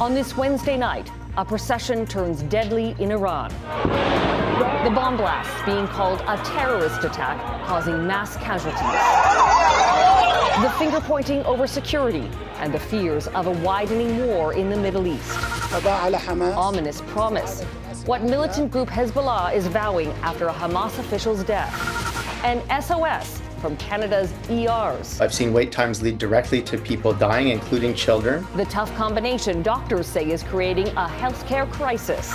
On this Wednesday night, a procession turns deadly in Iran. The bomb blasts being called a terrorist attack, causing mass casualties. The finger-pointing over security and the fears of a widening war in the Middle East. Ominous promise. What militant group Hezbollah is vowing after a Hamas official's death. And SOS from Canada's ERs. I've seen wait times lead directly to people dying, including children. The tough combination doctors say is creating a healthcare crisis.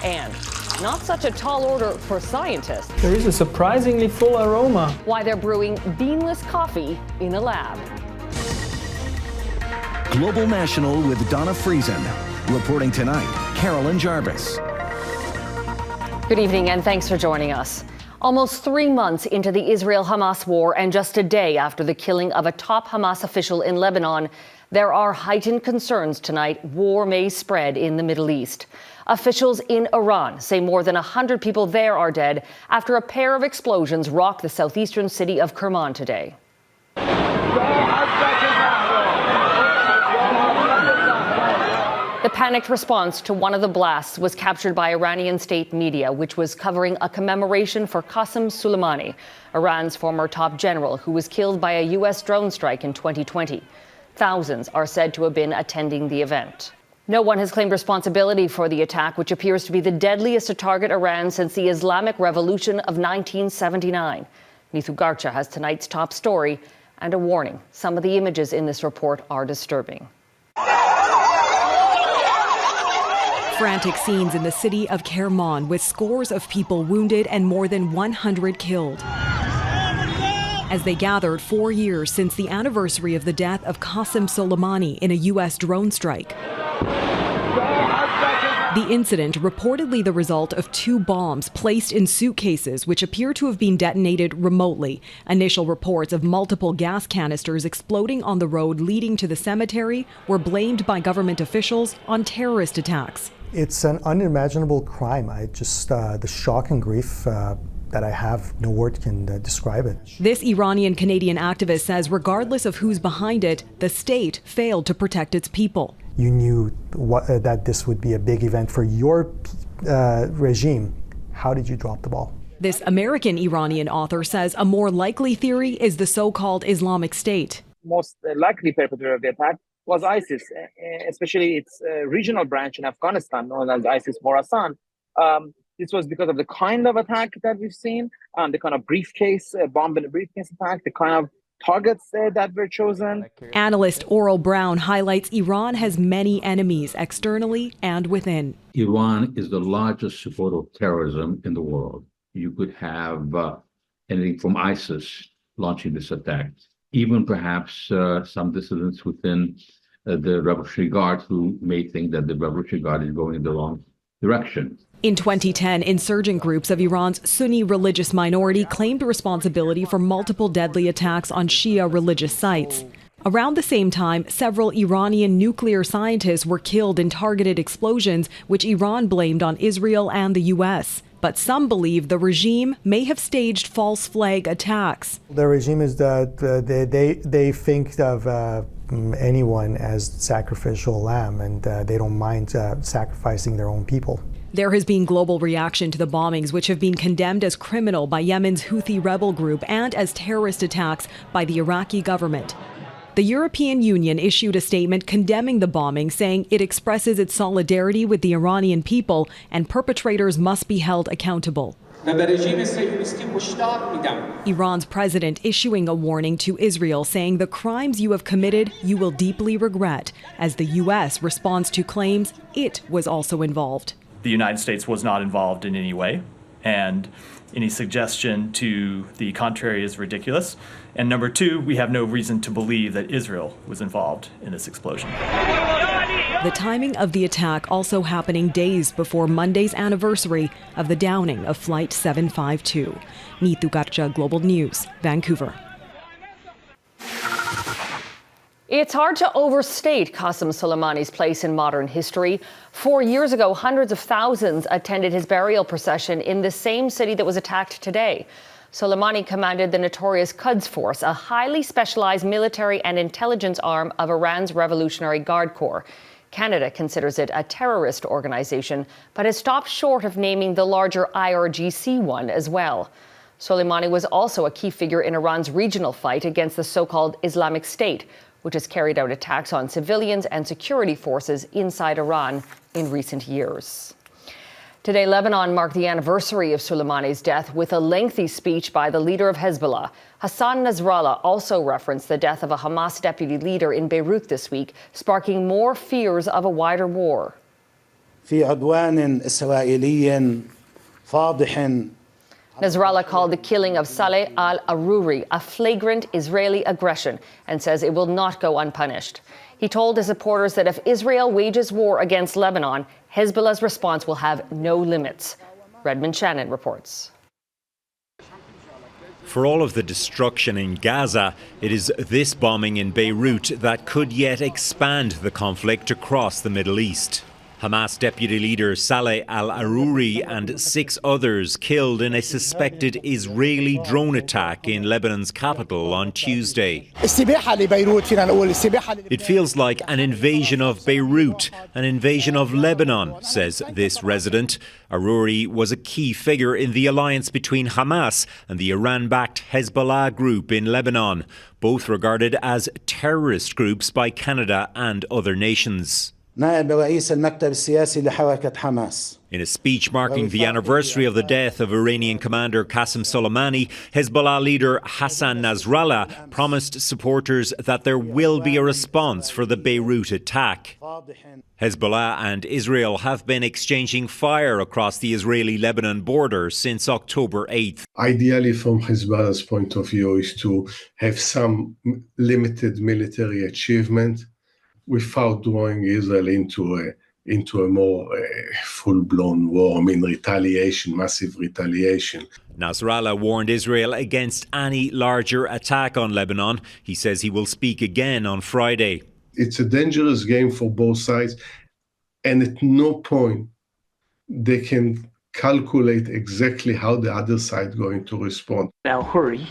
And not such a tall order for scientists. There is a surprisingly full aroma. Why they're brewing beanless coffee in a lab. Global National with Donna Friesen. Reporting tonight, Carolyn Jarvis. Good evening and thanks for joining us. Almost 3 months into the Israel-Hamas war and just a day after the killing of a top Hamas official in Lebanon, there are heightened concerns tonight war may spread in the Middle East. Officials in Iran say more than 100 people there are dead after a pair of explosions rocked the southeastern city of Kerman today. The panicked response to one of the blasts was captured by Iranian state media, which was covering a commemoration for Qassem Soleimani, Iran's former top general who was killed by a U.S. drone strike in 2020. Thousands are said to have been attending the event. No one has claimed responsibility for the attack, which appears to be the deadliest to target Iran since the Islamic Revolution of 1979. Neetu Garcha has tonight's top story and a warning. Some of the images in this report are disturbing. Frantic scenes in the city of Kerman with scores of people wounded and more than 100 killed. As they gathered 4 years since the anniversary of the death of Qassem Soleimani in a U.S. drone strike. The incident, reportedly the result of 2 bombs placed in suitcases which appear to have been detonated remotely. Initial reports of multiple gas canisters exploding on the road leading to the cemetery were blamed by government officials on terrorist attacks. It's an unimaginable crime. The shock and grief that I have, no word can describe it. This Iranian-Canadian activist says regardless of who's behind it, the state failed to protect its people. You knew that this would be a big event for your regime. How did you drop the ball? This American-Iranian author says a more likely theory is the so-called Islamic State. Most likely perpetrator of the attack was ISIS, especially its regional branch in Afghanistan, known as ISIS-Khorasan. This was because of the kind of attack that we've seen, the kind of briefcase, bomb in a briefcase attack, the kind of targets that were chosen. Analyst Oral Brown highlights Iran has many enemies externally and within. Iran is the largest supporter of terrorism in the world. You could have anything from ISIS launching this attack, even perhaps some dissidents within the Revolutionary Guard who may think that the Revolutionary Guard is going in the wrong direction. In 2010, insurgent groups of Iran's Sunni religious minority claimed responsibility for multiple deadly attacks on Shia religious sites. Around the same time, several Iranian nuclear scientists were killed in targeted explosions, which Iran blamed on Israel and the U.S. But some believe the regime may have staged false flag attacks. The regime is that they think of anyone as sacrificial lamb, and they don't mind sacrificing their own people. There has been global reaction to the bombings, which have been condemned as criminal by Yemen's Houthi rebel group and as terrorist attacks by the Iraqi government. The European Union issued a statement condemning the bombing, saying it expresses its solidarity with the Iranian people and perpetrators must be held accountable. Iran's president issuing a warning to Israel, saying the crimes you have committed you will deeply regret, as the U.S. responds to claims it was also involved. The United States was not involved in any way, and any suggestion to the contrary is ridiculous. And number two, we have no reason to believe that Israel was involved in this explosion. The timing of the attack also happening days before Monday's anniversary of the downing of Flight 752. Neetu Garcha, Global News, Vancouver. It's hard to overstate Qassem Soleimani's place in modern history. 4 years ago, hundreds of thousands attended his burial procession in the same city that was attacked today. Soleimani commanded the notorious Quds Force, a highly specialized military and intelligence arm of Iran's Revolutionary Guard Corps. Canada considers it a terrorist organization, but has stopped short of naming the larger IRGC one as well. Soleimani was also a key figure in Iran's regional fight against the so-called Islamic State, which has carried out attacks on civilians and security forces inside Iran in recent years. Today, Lebanon marked the anniversary of Soleimani's death with a lengthy speech by the leader of Hezbollah. Hassan Nasrallah also referenced the death of a Hamas deputy leader in Beirut this week, sparking more fears of a wider war. في عدوان إسرائيلي فاضح. Nasrallah called the killing of Saleh al-Arouri a flagrant Israeli aggression and says it will not go unpunished. He told his supporters that if Israel wages war against Lebanon, Hezbollah's response will have no limits. Redmond Shannon reports. For all of the destruction in Gaza, it is this bombing in Beirut that could yet expand the conflict across the Middle East. Hamas deputy leader Saleh al-Arouri and 6 others killed in a suspected Israeli drone attack in Lebanon's capital on Tuesday. It feels like an invasion of Beirut, an invasion of Lebanon, says this resident. Arouri was a key figure in the alliance between Hamas and the Iran-backed Hezbollah group in Lebanon, both regarded as terrorist groups by Canada and other nations. In a speech marking the anniversary of the death of Iranian commander Qassem Soleimani, Hezbollah leader Hassan Nasrallah promised supporters that there will be a response for the Beirut attack. Hezbollah and Israel have been exchanging fire across the Israeli-Lebanon border since October 8th. Ideally, from Hezbollah's point of view, is to have some limited military achievement without drawing Israel into a more full-blown war, retaliation, massive retaliation. Nasrallah warned Israel against any larger attack on Lebanon. He says he will speak again on Friday. It's a dangerous game for both sides, and at no point they can calculate exactly how the other side is going to respond. Al-Arouri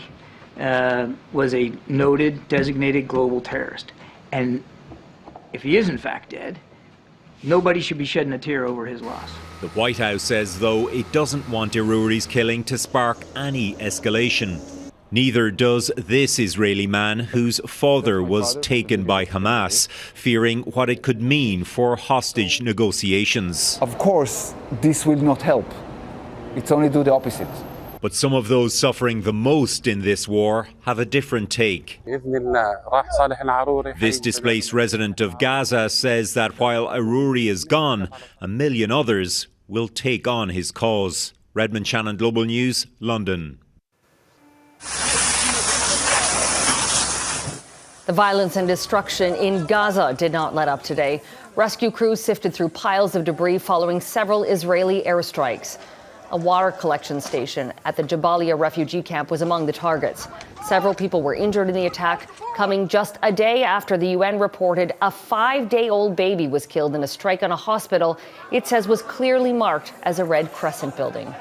was a noted, designated global terrorist, and if he is in fact dead, nobody should be shedding a tear over his loss. The White House says, though, it doesn't want Arouri's killing to spark any escalation. Neither does this Israeli man whose father was taken by Hamas, fearing what it could mean for hostage negotiations. Of course, this will not help. It's only do the opposite. But some of those suffering the most in this war have a different take. This displaced resident of Gaza says that while Arouri is gone, 1 million others will take on his cause. Redmond Shannon, Global News, London. The violence and destruction in Gaza did not let up today. Rescue crews sifted through piles of debris following several Israeli airstrikes. A water collection station at the Jabalia refugee camp was among the targets. Several people were injured in the attack, coming just a day after the UN reported a 5-day-old baby was killed in a strike on a hospital it says was clearly marked as a Red Crescent building.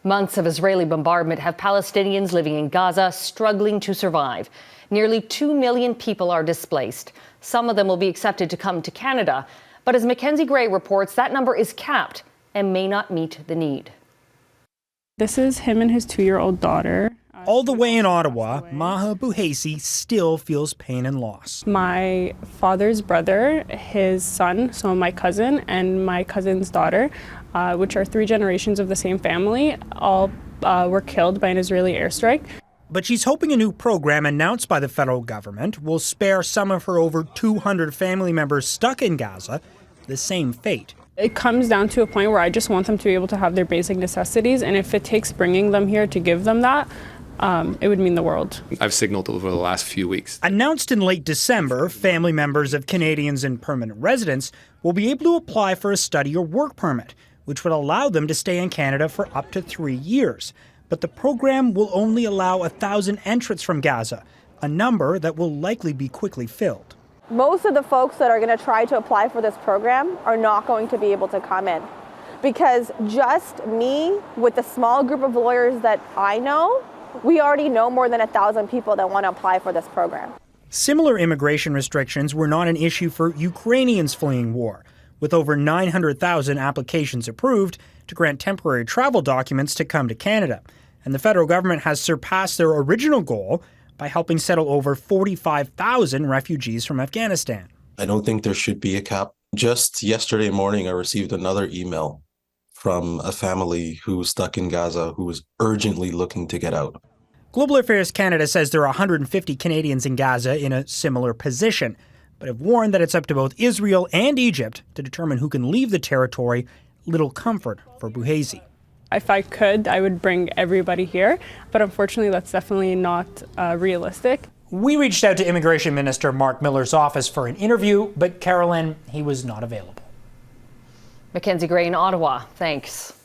Months of Israeli bombardment have Palestinians living in Gaza struggling to survive. Nearly 2 million people are displaced. Some of them will be accepted to come to Canada. But as Mackenzie Gray reports, that number is capped and may not meet the need. This is him and his 2-year-old daughter. All the way in Ottawa, Maha Buhesi still feels pain and loss. My father's brother, his son, so my cousin, and my cousin's daughter, which are 3 generations of the same family, all were killed by an Israeli airstrike. But she's hoping a new program announced by the federal government will spare some of her over 200 family members stuck in Gaza the same fate. It comes down to a point where I just want them to be able to have their basic necessities, and if it takes bringing them here to give them that, it would mean the world. I've signaled over the last few weeks. Announced in late December, family members of Canadians and permanent residents will be able to apply for a study or work permit, which would allow them to stay in Canada for up to 3 years. But the program will only allow 1,000 entrants from Gaza, a number that will likely be quickly filled. Most of the folks that are going to try to apply for this program are not going to be able to come in, because just me with the small group of lawyers that I know, we already know more than 1,000 people that want to apply for this program. Similar immigration restrictions were not an issue for Ukrainians fleeing war, with over 900,000 applications approved to grant temporary travel documents to come to Canada. And the federal government has surpassed their original goal by helping settle over 45,000 refugees from Afghanistan. I don't think there should be a cap. Just yesterday morning, I received another email from a family who's stuck in Gaza who is urgently looking to get out. Global Affairs Canada says there are 150 Canadians in Gaza in a similar position, but have warned that it's up to both Israel and Egypt to determine who can leave the territory. Little comfort for Buhezi. If I could, I would bring everybody here, but unfortunately that's definitely not realistic. We reached out to Immigration Minister Mark Miller's office for an interview, but Carolyn, he was not available. Mackenzie Gray in Ottawa, thanks.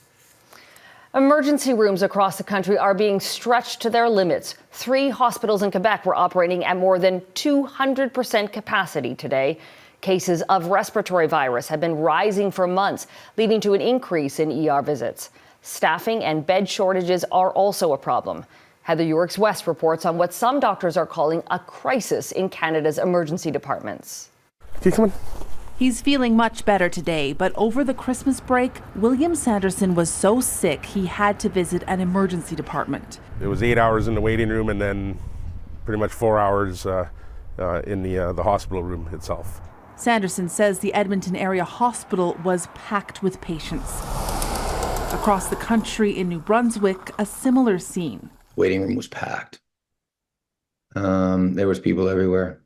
Emergency rooms across the country are being stretched to their limits. 3 hospitals in Quebec were operating at more than 200% capacity today. Cases of respiratory virus have been rising for months, leading to an increase in ER visits. Staffing and bed shortages are also a problem. Heather Yorks-West reports on what some doctors are calling a crisis in Canada's emergency departments. Can you come in? He's feeling much better today, but over the Christmas break, William Sanderson was so sick he had to visit an emergency department. It was 8 hours in the waiting room and then pretty much 4 hours in the hospital room itself. Sanderson says the Edmonton area hospital was packed with patients. Across the country in New Brunswick, a similar scene. Waiting room was packed. There was people everywhere,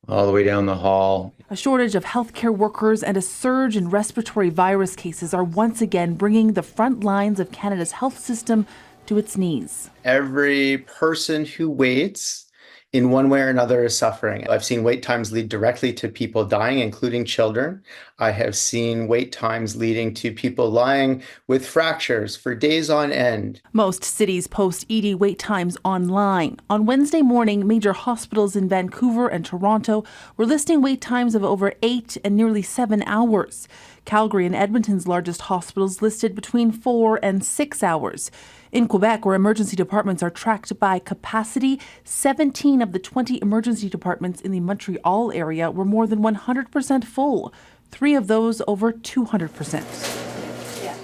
all the way down the hall. A shortage of healthcare workers and a surge in respiratory virus cases are once again bringing the front lines of Canada's health system to its knees. Every person who waits in one way or another is suffering. I've seen wait times lead directly to people dying, including children. I have seen wait times leading to people lying with fractures for days on end. Most cities post ED wait times online. On Wednesday morning, major hospitals in Vancouver and Toronto were listing wait times of over 8 and nearly 7 hours. Calgary and Edmonton's largest hospitals listed between 4 and 6 hours. In Quebec, where emergency departments are tracked by capacity, 17 of the 20 emergency departments in the Montreal area were more than 100% full, 3 of those over 200%.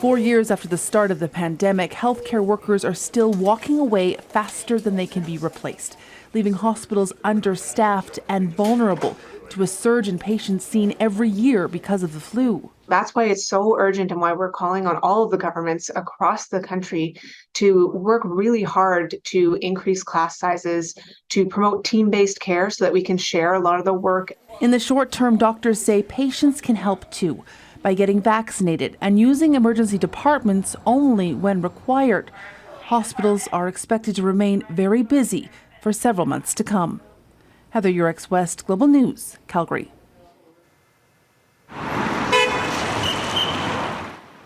4 years after the start of the pandemic, healthcare workers are still walking away faster than they can be replaced, leaving hospitals understaffed and vulnerable to a surge in patients seen every year because of the flu. That's why it's so urgent and why we're calling on all of the governments across the country to work really hard to increase class sizes, to promote team-based care so that we can share a lot of the work. In the short term, doctors say patients can help too by getting vaccinated and using emergency departments only when required. Hospitals are expected to remain very busy for several months to come. Heather Yorks-West, Global News, Calgary.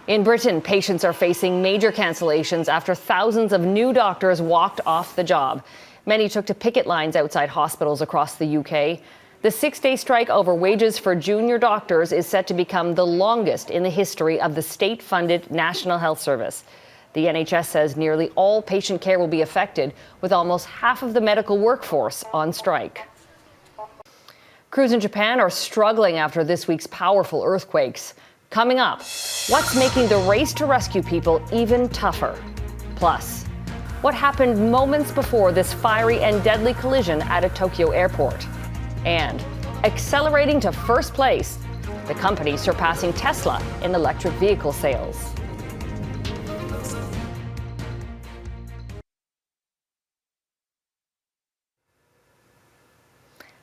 In Britain, patients are facing major cancellations after thousands of new doctors walked off the job. Many took to picket lines outside hospitals across the UK. The 6-day strike over wages for junior doctors is set to become the longest in the history of the state-funded National Health Service. The NHS says nearly all patient care will be affected, with almost half of the medical workforce on strike. Crews in Japan are struggling after this week's powerful earthquakes. Coming up, what's making the race to rescue people even tougher? Plus, what happened moments before this fiery and deadly collision at a Tokyo airport? And accelerating to first place, the company surpassing Tesla in electric vehicle sales.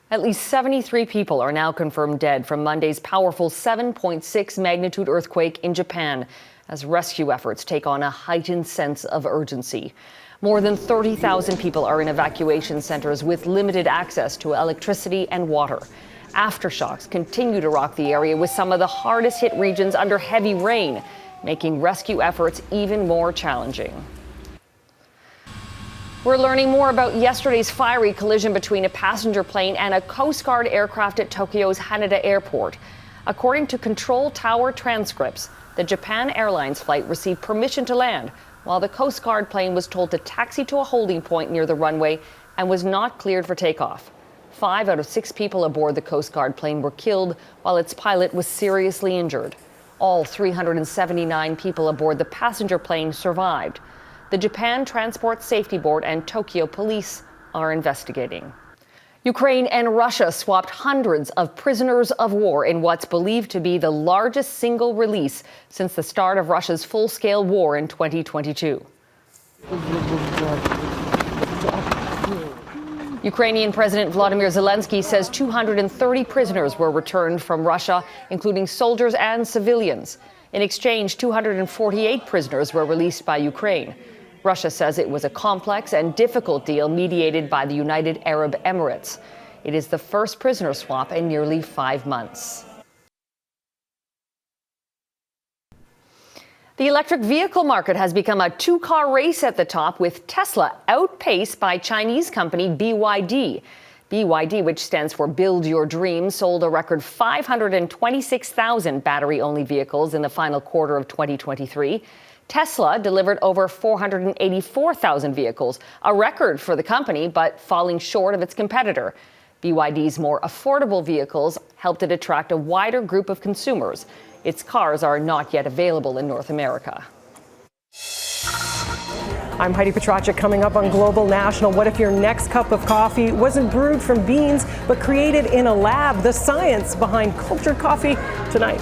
At least 73 people are now confirmed dead from Monday's powerful 7.6 magnitude earthquake in Japan, as rescue efforts take on a heightened sense of urgency. More than 30,000 people are in evacuation centers with limited access to electricity and water. Aftershocks continue to rock the area, with some of the hardest hit regions under heavy rain, making rescue efforts even more challenging. We're learning more about yesterday's fiery collision between a passenger plane and a Coast Guard aircraft at Tokyo's Haneda Airport. According to control tower transcripts, the Japan Airlines flight received permission to land, while the Coast Guard plane was told to taxi to a holding point near the runway and was not cleared for takeoff. 5 out of 6 people aboard the Coast Guard plane were killed, while its pilot was seriously injured. All 379 people aboard the passenger plane survived. The Japan Transport Safety Board and Tokyo police are investigating. Ukraine and Russia swapped hundreds of prisoners of war in what's believed to be the largest single release since the start of Russia's full-scale war in 2022. Ukrainian President Volodymyr Zelensky says 230 prisoners were returned from Russia, including soldiers and civilians. In exchange, 248 prisoners were released by Ukraine. Russia says it was a complex and difficult deal mediated by the United Arab Emirates. It is the first prisoner swap in nearly 5 months. The electric vehicle market has become a two-car race at the top, with Tesla outpaced by Chinese company BYD. BYD, which stands for Build Your Dream, sold a record 526,000 battery-only vehicles in the final quarter of 2023. Tesla delivered over 484,000 vehicles, a record for the company, but falling short of its competitor. BYD's more affordable vehicles helped it attract a wider group of consumers. Its cars are not yet available in North America. I'm Heidi Petracek. Coming up on Global National, what if your next cup of coffee wasn't brewed from beans but created in a lab? The science behind cultured coffee tonight.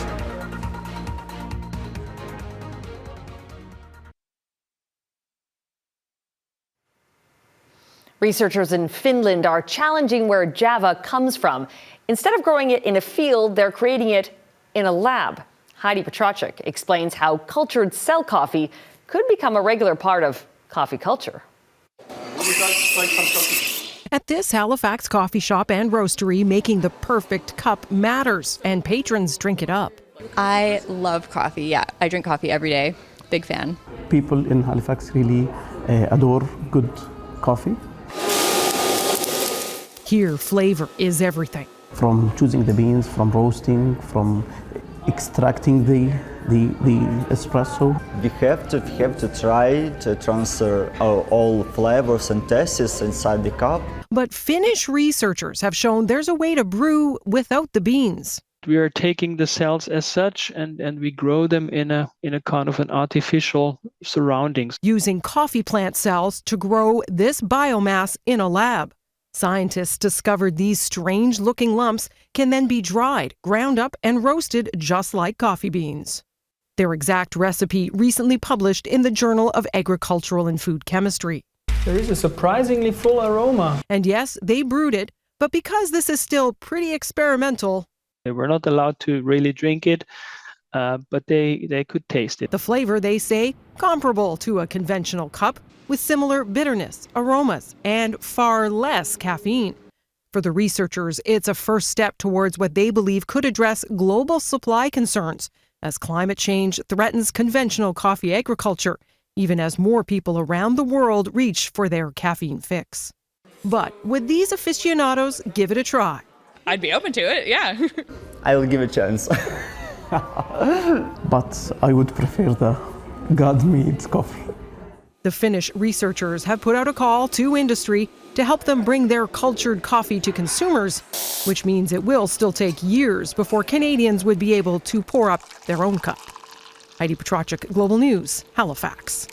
Researchers in Finland are challenging where Java comes from. Instead of growing it in a field, they're creating it in a lab. Heidi Petracek explains how cultured cell coffee could become a regular part of coffee culture. At this Halifax coffee shop and roastery, making the perfect cup matters, and patrons drink it up. I love coffee. Yeah, I drink coffee every day. Big fan. People in Halifax really adore good coffee. Here, flavor is everything. From choosing the beans, from roasting, from extracting the espresso. We have to try to transfer all flavors and tastes inside the cup. But Finnish researchers have shown there's a way to brew without the beans. We are taking the cells as such and we grow them in a kind of an artificial surroundings. Using coffee plant cells to grow this biomass in a lab. Scientists discovered these strange-looking lumps can then be dried, ground up, and roasted just like coffee beans. Their exact recipe recently published in the Journal of Agricultural and Food Chemistry. There is a surprisingly full aroma. And yes, they brewed it, but because this is still pretty experimental, they were not allowed to really drink it, but they could taste it. The flavor, they say, comparable to a conventional cup, with similar bitterness, aromas, and far less caffeine. For the researchers, it's a first step towards what they believe could address global supply concerns as climate change threatens conventional coffee agriculture, even as more people around the world reach for their caffeine fix. But would these aficionados give it a try? I'd be open to it, yeah. I will give it a chance. But I would prefer the God-made coffee. The Finnish researchers have put out a call to industry to help them bring their cultured coffee to consumers, which means it will still take years before Canadians would be able to pour up their own cup. Heidi Petracek, Global News, Halifax.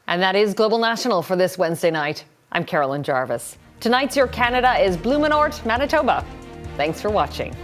And that is Global National for this Wednesday night. I'm Carolyn Jarvis. Tonight's Your Canada is Blumenort, Manitoba. Thanks for watching.